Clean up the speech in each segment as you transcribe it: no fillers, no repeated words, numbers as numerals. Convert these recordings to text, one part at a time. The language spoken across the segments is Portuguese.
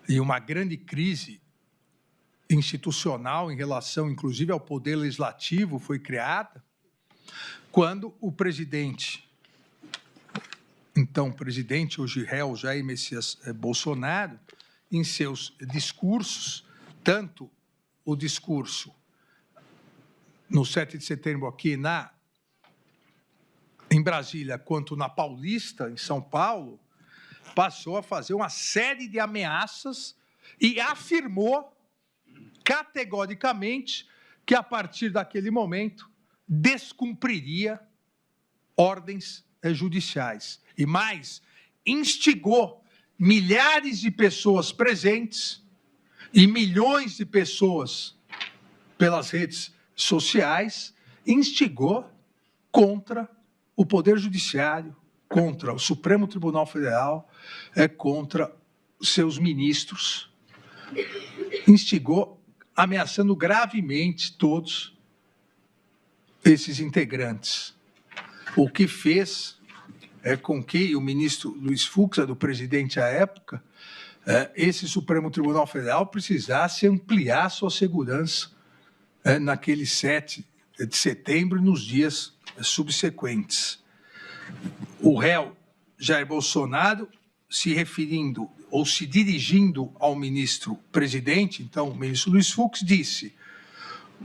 e uma grande crise institucional em relação, inclusive, ao poder legislativo foi criada, quando o presidente, então presidente, hoje réu, Jair Messias Bolsonaro, em seus discursos, tanto o discurso no 7 de setembro aqui em Brasília, quanto na Paulista, em São Paulo, passou a fazer uma série de ameaças e afirmou categoricamente que, a partir daquele momento, descumpriria ordens judiciais. E mais, instigou milhares de pessoas presentes e milhões de pessoas pelas redes sociais, instigou contra o Poder Judiciário, contra o Supremo Tribunal Federal, contra seus ministros, instigou, ameaçando gravemente todos esses integrantes, o que fez com que o ministro Luiz Fux, do presidente à época, esse Supremo Tribunal Federal precisasse ampliar sua segurança naquele 7 de setembro e nos dias subsequentes. O réu Jair Bolsonaro, se referindo ou se dirigindo ao ministro-presidente, então o ministro Luiz Fux, disse: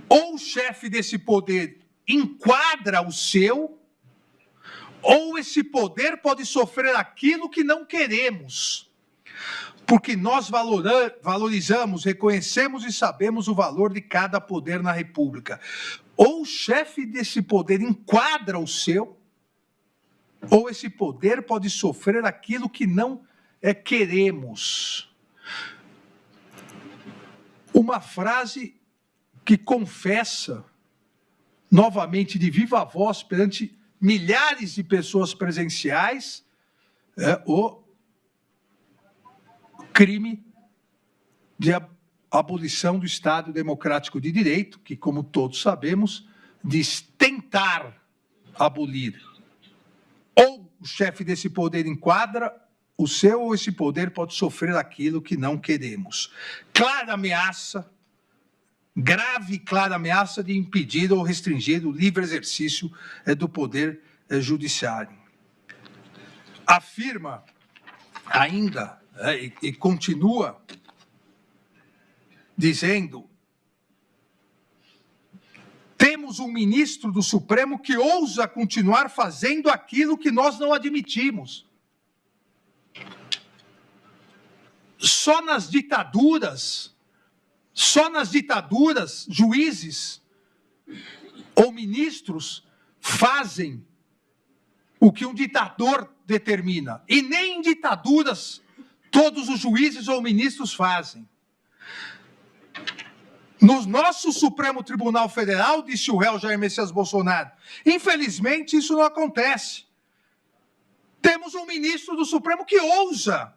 ou o chefe desse poder enquadra o seu, ou esse poder pode sofrer aquilo que não queremos, porque nós valorizamos, reconhecemos e sabemos o valor de cada poder na República. Ou o chefe desse poder enquadra o seu, ou esse poder pode sofrer aquilo que não queremos. Uma frase que confessa, novamente de viva voz, perante milhares de pessoas presenciais, o crime de abolição do Estado Democrático de Direito, que, como todos sabemos, diz tentar abolir. Ou o chefe desse poder enquadra o seu, ou esse poder pode sofrer aquilo que não queremos. Clara ameaça, grave e clara ameaça de impedir ou restringir o livre exercício do poder judiciário. Afirma ainda e continua dizendo: temos um ministro do Supremo que ousa continuar fazendo aquilo que nós não admitimos. Só nas ditaduras, juízes ou ministros fazem o que um ditador determina. E nem em ditaduras todos os juízes ou ministros fazem. No nosso Supremo Tribunal Federal, disse o réu Jair Messias Bolsonaro, infelizmente isso não acontece. Temos um ministro do Supremo que ousa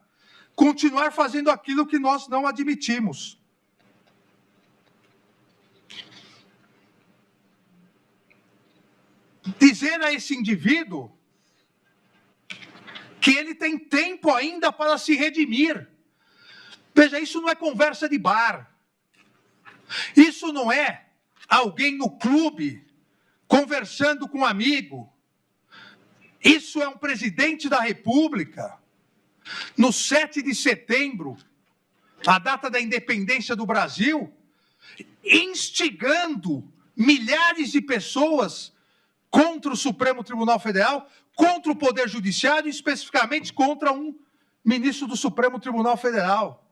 continuar fazendo aquilo que nós não admitimos. Dizer a esse indivíduo que ele tem tempo ainda para se redimir. Veja, isso não é conversa de bar. Isso não é alguém no clube conversando com um amigo. Isso é um presidente da República. No 7 de setembro, a data da independência do Brasil, instigando milhares de pessoas contra o Supremo Tribunal Federal, contra o Poder Judiciário, especificamente contra um ministro do Supremo Tribunal Federal.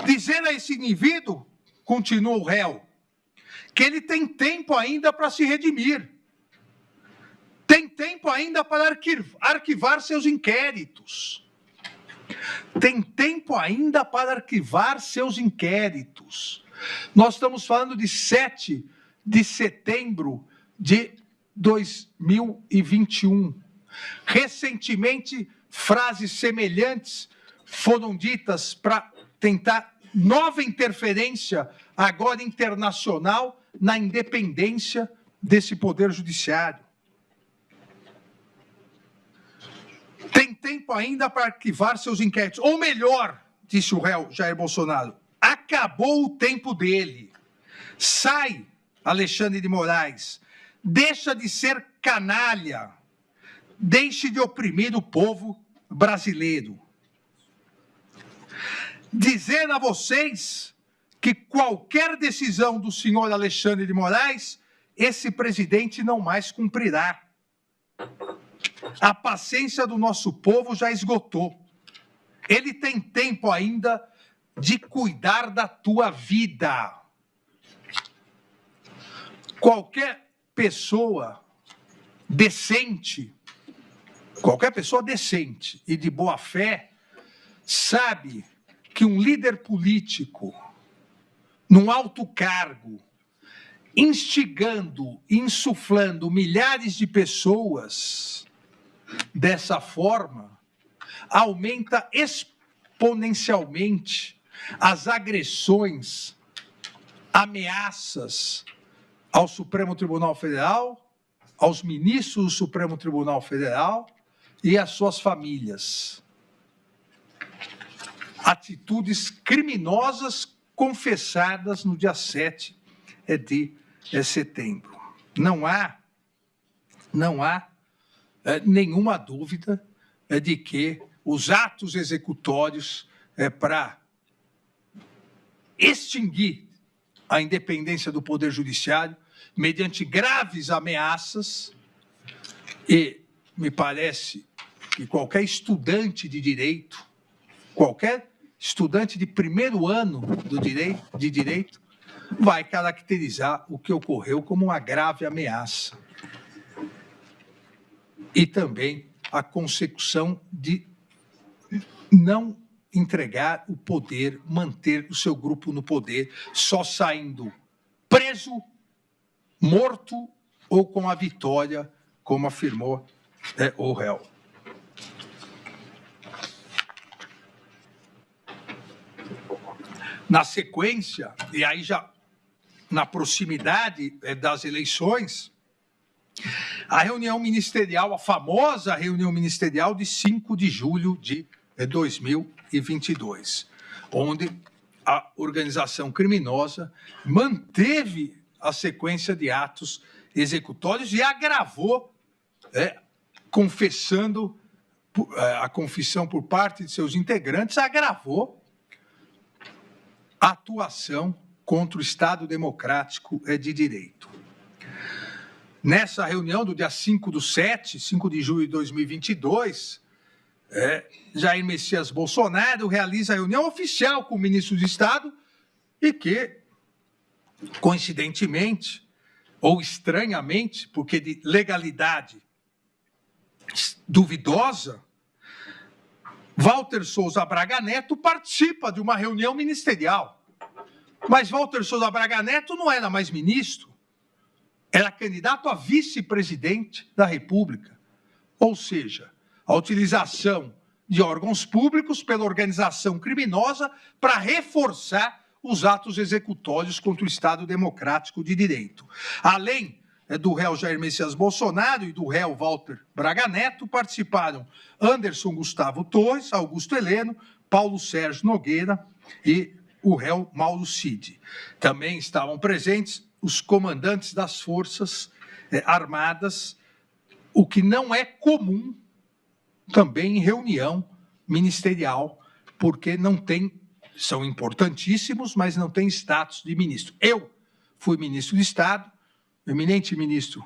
Dizendo a esse indivíduo, continua o réu, que ele tem tempo ainda para se redimir. Tem tempo ainda para arquivar seus inquéritos. Tem tempo ainda para arquivar seus inquéritos. Nós estamos falando de 7 de setembro de 2021. Recentemente, frases semelhantes foram ditas para tentar nova interferência, agora internacional, na independência desse Poder Judiciário. Tem tempo ainda para arquivar seus inquéritos. Ou melhor, disse o réu Jair Bolsonaro, acabou o tempo dele. Sai, Alexandre de Moraes. Deixa de ser canalha. Deixe de oprimir o povo brasileiro. Dizer a vocês que qualquer decisão do senhor Alexandre de Moraes, esse presidente não mais cumprirá. A paciência do nosso povo já esgotou. Ele tem tempo ainda de cuidar da tua vida. Qualquer pessoa decente e de boa fé sabe que um líder político, num alto cargo, instigando, insuflando milhares de pessoas dessa forma, aumenta exponencialmente as agressões, ameaças ao Supremo Tribunal Federal, aos ministros do Supremo Tribunal Federal e às suas famílias. Atitudes criminosas confessadas no dia 7 de setembro. Não há nenhuma dúvida de que os atos executórios para extinguir a independência do Poder Judiciário, mediante graves ameaças, e me parece que qualquer estudante de direito, qualquer estudante de primeiro ano de direito, vai caracterizar o que ocorreu como uma grave ameaça. E também a consecução de não entregar o poder, manter o seu grupo no poder, só saindo preso, morto ou com a vitória, como afirmou o réu. Na sequência, e aí já na proximidade das eleições, a reunião ministerial, a famosa reunião ministerial de 5 de julho de 2022, onde a organização criminosa manteve a sequência de atos executórios e agravou, confessando, a confissão por parte de seus integrantes, agravou a atuação contra o Estado Democrático de Direito. Nessa reunião do dia 5 de julho de 2022, Jair Messias Bolsonaro realiza a reunião oficial com o ministro de Estado e que, coincidentemente, ou estranhamente, porque de legalidade duvidosa, Walter Souza Braga Neto participa de uma reunião ministerial. Mas Walter Souza Braga Neto não era mais ministro, era candidato a vice-presidente da República. Ou seja, a utilização de órgãos públicos pela organização criminosa para reforçar os atos executórios contra o Estado Democrático de Direito. Além do réu Jair Messias Bolsonaro e do réu Walter Braga Neto, participaram Anderson Gustavo Torres, Augusto Heleno, Paulo Sérgio Nogueira e o réu Mauro Cid. Também estavam presentes os comandantes das Forças Armadas, o que não é comum também em reunião ministerial, porque não tem, são importantíssimos, mas não tem status de ministro. Eu fui ministro de Estado, o eminente ministro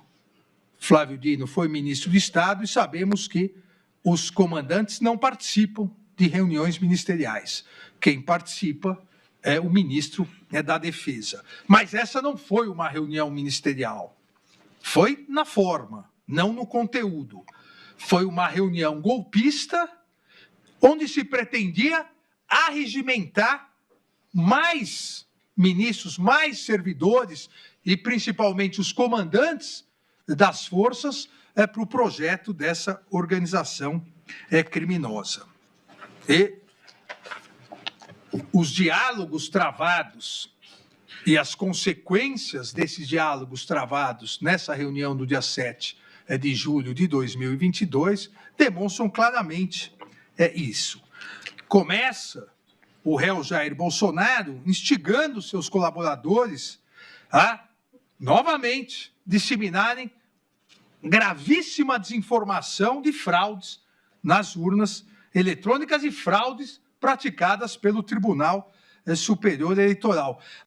Flávio Dino foi ministro de Estado e sabemos que os comandantes não participam de reuniões ministeriais. Quem participa é o ministro da Defesa. Mas essa não foi uma reunião ministerial. Foi na forma, não no conteúdo. Foi uma reunião golpista, onde se pretendia arregimentar mais ministros, mais servidores, e principalmente os comandantes das forças, para o projeto dessa organização criminosa. E os diálogos travados e as consequências desses diálogos travados nessa reunião do dia 7 de julho de 2022 demonstram claramente isso. Começa o réu Jair Bolsonaro instigando seus colaboradores a, novamente, disseminarem gravíssima desinformação de fraudes nas urnas eletrônicas e fraudes praticadas pelo Tribunal Superior Eleitoral.